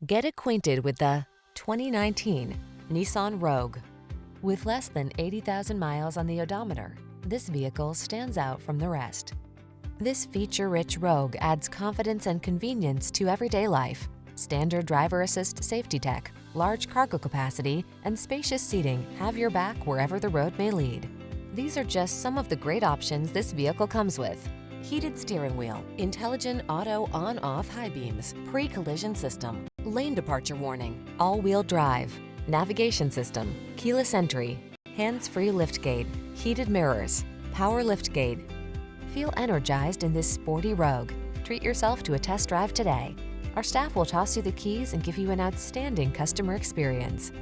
Get acquainted with the 2019 Nissan Rogue. With less than 80,000 miles on the odometer, this vehicle stands out from the rest. This feature-rich Rogue adds confidence and convenience to everyday life. Standard driver assist safety tech, large cargo capacity, and spacious seating have your back wherever the road may lead. These are just some of the great options this vehicle comes with: heated steering wheel, intelligent auto on-off high beams, pre-collision system, lane departure warning, all-wheel drive, navigation system, keyless entry, hands-free liftgate, heated mirrors, power liftgate. Feel energized in this sporty Rogue. Treat yourself to a test drive today. Our staff will toss you the keys and give you an outstanding customer experience.